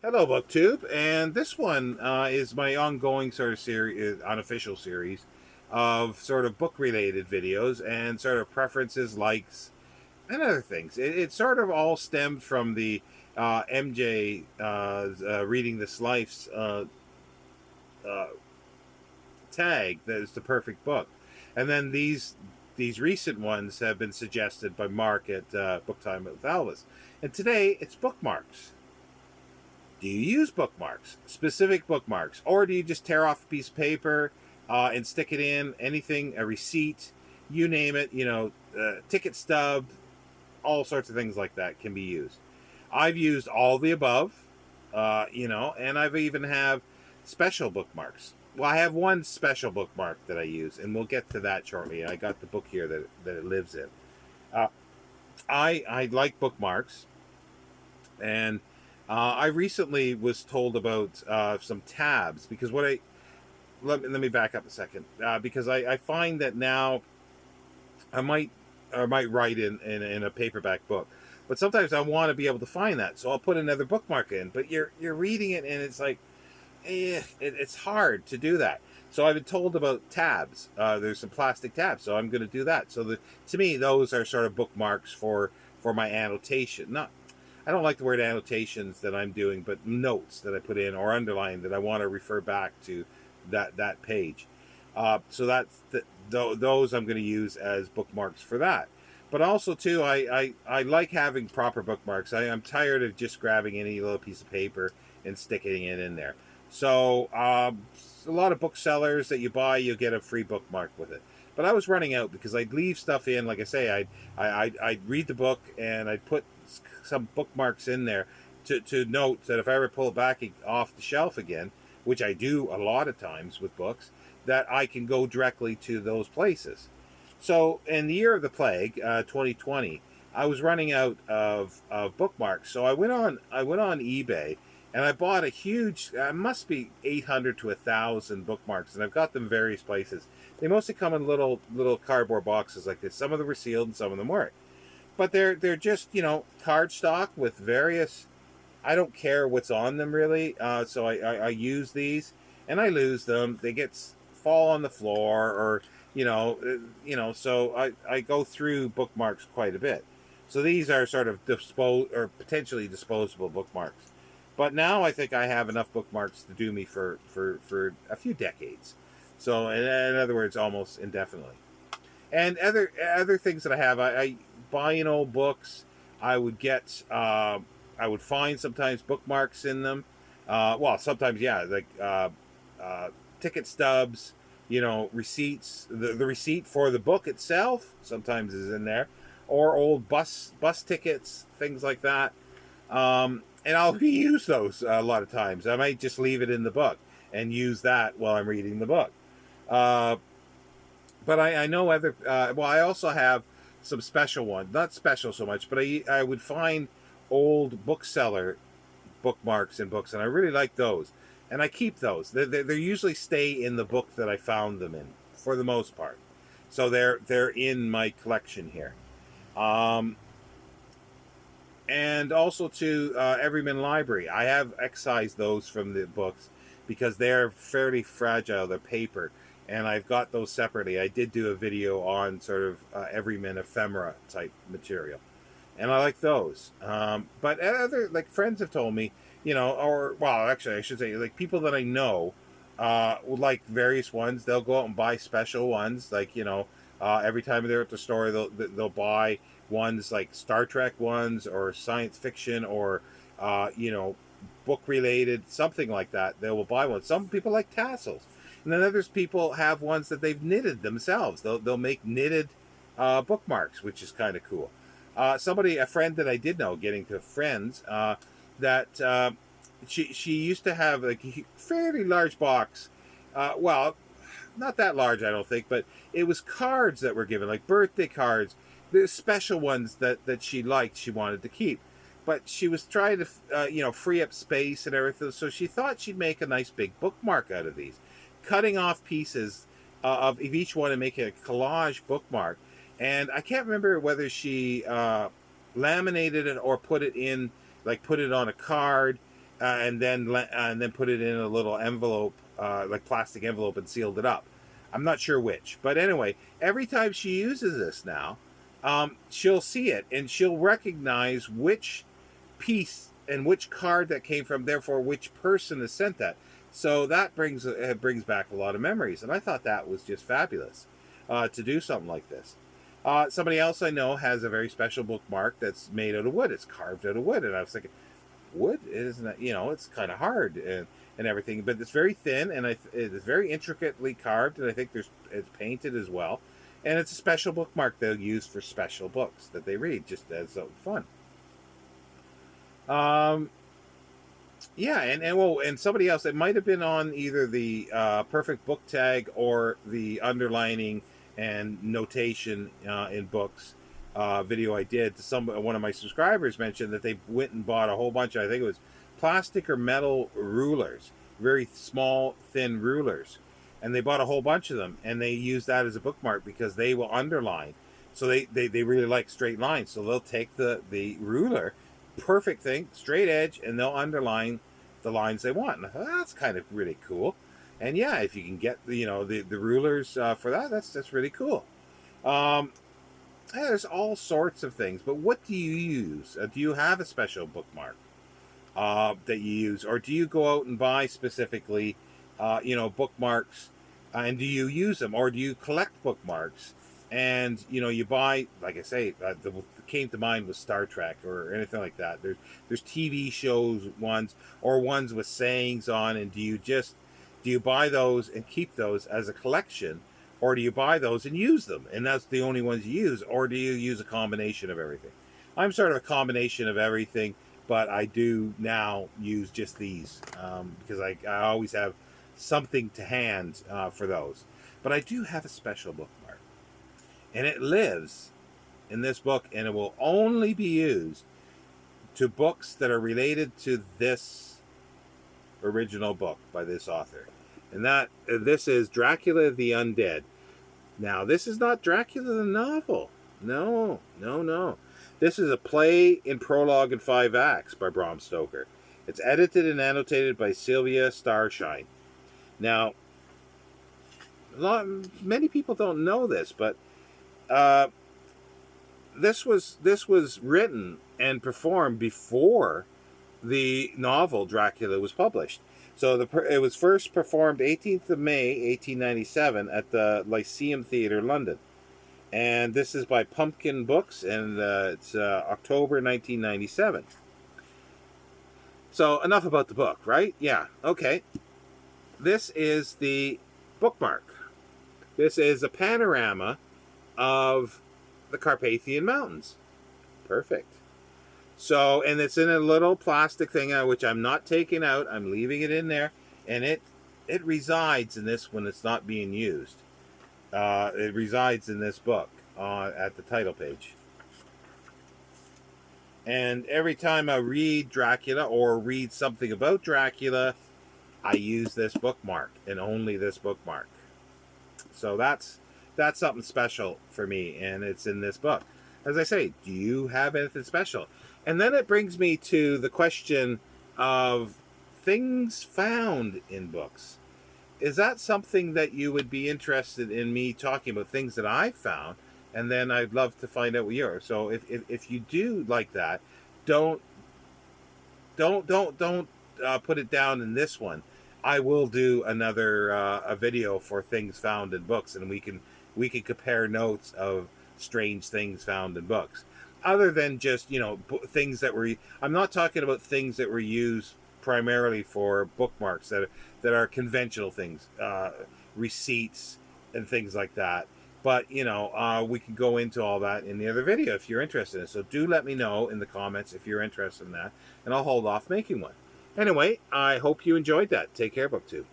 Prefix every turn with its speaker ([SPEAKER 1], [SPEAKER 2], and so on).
[SPEAKER 1] Hello, BookTube, and this one is my ongoing sort of series, unofficial series of sort of book-related videos and sort of preferences, likes, and other things. It sort of all stemmed from the MJ reading this life's uh, tag that is the perfect book, and then these recent ones have been suggested by Mark at Book Time with Elvis, and today it's bookmarks. Do you use bookmarks, specific bookmarks, or do you just tear off a piece of paper and stick it in anything, a receipt, you name it, ticket stub, all sorts of things like that can be used. I've used all the above, and I've even have special bookmarks. Well, I have one special bookmark that I use, and we'll get to that shortly. I got the book here that it lives in. Uh, I like bookmarks, and I recently was told about some tabs because what I let me back up a second because I find that now I might write in a paperback book, but sometimes I want to be able to find that, so I'll put another bookmark in. But you're reading it and it's like, it's hard to do that. So I've been told about tabs. There's some plastic tabs, so I'm going to do that. So to me, those are sort of bookmarks for my annotation. Not I don't like the word annotations that I'm doing, but notes that I put in or underline that I want to refer back to that page. So those I'm going to use as bookmarks for that. But also too, I like having proper bookmarks. I'm tired of just grabbing any little piece of paper and sticking it in there. So a lot of booksellers that you buy, you'll get a free bookmark with it. But I was running out because I'd leave stuff in. Like I say, I'd read the book and I'd put some bookmarks in there to note that if I ever pull it back off the shelf again, which I do a lot of times with books, that I can go directly to those places. So in the year of the plague, 2020, I was running out of bookmarks. So I went on eBay and I bought a huge, must be 800 to 1,000 bookmarks, and I've got them various places. They mostly come in little cardboard boxes like this. Some of them were sealed and some of them weren't, but they're just cardstock with various. I don't care what's on them really. So I use these and I lose them. They fall on the floor or So I go through bookmarks quite a bit. So these are sort of potentially disposable bookmarks. But now I think I have enough bookmarks to do me for a few decades. So in other words, almost indefinitely. And other things that I have, I buying old books. I would get, I would find sometimes bookmarks in them. Well, sometimes yeah, like ticket stubs, receipts. The receipt for the book itself sometimes is in there, or old bus tickets, things like that. And I'll reuse those a lot of times. I might just leave it in the book and use that while I'm reading the book. Uh, but I know other. Well, I also have some special ones. Not special so much, but I would find old bookseller bookmarks in books, and I really like those. And I keep those. They usually stay in the book that I found them in for the most part. So they're in my collection here. Um, and also to Everyman Library, I have excised those from the books because they're fairly fragile. They're paper, and I've got those separately. I did do a video on sort of Everyman ephemera type material, and I like those. But other like friends have told me, or well, actually, I should say, like people that I know would like various ones. They'll go out and buy special ones, like every time they're at the store, they'll buy ones like Star Trek ones or science fiction or book related, something like that. They will buy one. Some people like tassels, and then others people have ones that they've knitted themselves. They'll make knitted bookmarks, which is kind of cool. A friend that I did know, getting to friends, that she used to have like a fairly large box. Well, not that large, I don't think, but it was cards that were given, like birthday cards, the special ones that she liked, she wanted to keep. But she was trying to, free up space and everything. So she thought she'd make a nice big bookmark out of these, cutting off pieces of each one and making a collage bookmark. And I can't remember whether she laminated it or put it in, like put it on a card. and then put it in a little envelope, like plastic envelope, and sealed it up. I'm not sure which, but anyway, every time she uses this now, she'll see it and she'll recognize which piece and which card that came from, therefore which person has sent that. So that brings back a lot of memories, and I thought that was just fabulous to do something like this. Somebody else I know has a very special bookmark that's made out of wood. It's carved out of wood, and I was thinking, wood isn't that, it's kind of hard and everything, but it's very thin and it's very intricately carved, and I think it's painted as well, and it's a special bookmark they'll use for special books that they read just as fun. Yeah, and somebody else, it might have been on either the perfect book tag or the underlining and notation in books video I did. One of my subscribers mentioned that they went and bought a whole bunch of, I think it was plastic or metal rulers, very small, thin rulers, and they bought a whole bunch of them, and they use that as a bookmark because they will underline. So they really like straight lines, so they'll take the ruler, perfect thing, straight edge, and they'll underline the lines they want. And I thought, that's kind of really cool. And yeah, if you can get the rulers for that, that's really cool. There's all sorts of things, but what do you use? Do you have a special bookmark that you use, or do you go out and buy specifically, bookmarks, and do you use them, or do you collect bookmarks? And you buy, like I say, the came to mind was Star Trek or anything like that. There's TV shows ones or ones with sayings on, and do you buy those and keep those as a collection, or do you buy those and use them, and that's the only ones you use, or do you use a combination of everything? I'm sort of a combination of everything, but I do now use just these because I always have something to hand for those. But I do have a special bookmark, and it lives in this book, and it will only be used to books that are related to this original book by this author. And this is Dracula the Undead. Now, this is not Dracula the novel. No. This is a play in prologue and 5 acts by Bram Stoker. It's edited and annotated by Sylvia Starshine. Now, many people don't know this, but this was written and performed before the novel Dracula was published. So it was first performed 18th of May, 1897 at the Lyceum Theatre, London. And this is by Pumpkin Books, and it's October 1997. So enough about the book, right? Yeah, okay. This is the bookmark. This is a panorama of the Carpathian Mountains. Perfect. So, and it's in a little plastic thing, which I'm not taking out. I'm leaving it in there, and it resides in this when it's not being used. It resides in this book at the title page. And every time I read Dracula or read something about Dracula, I use this bookmark, and only this bookmark. So that's something special for me, and it's in this book. As I say, do you have anything special? And then it brings me to the question of things found in books. Is that something that you would be interested in me talking about, things that I found? And then I'd love to find out what yours. So if you do like that, don't put it down in this one. I will do another a video for things found in books, and we can compare notes of strange things found in books. Other than just, things that were... I'm not talking about things that were used primarily for bookmarks that are conventional things, receipts and things like that. But, we can go into all that in the other video if you're interested in it. So do let me know in the comments if you're interested in that, and I'll hold off making one. Anyway, I hope you enjoyed that. Take care, BookTube.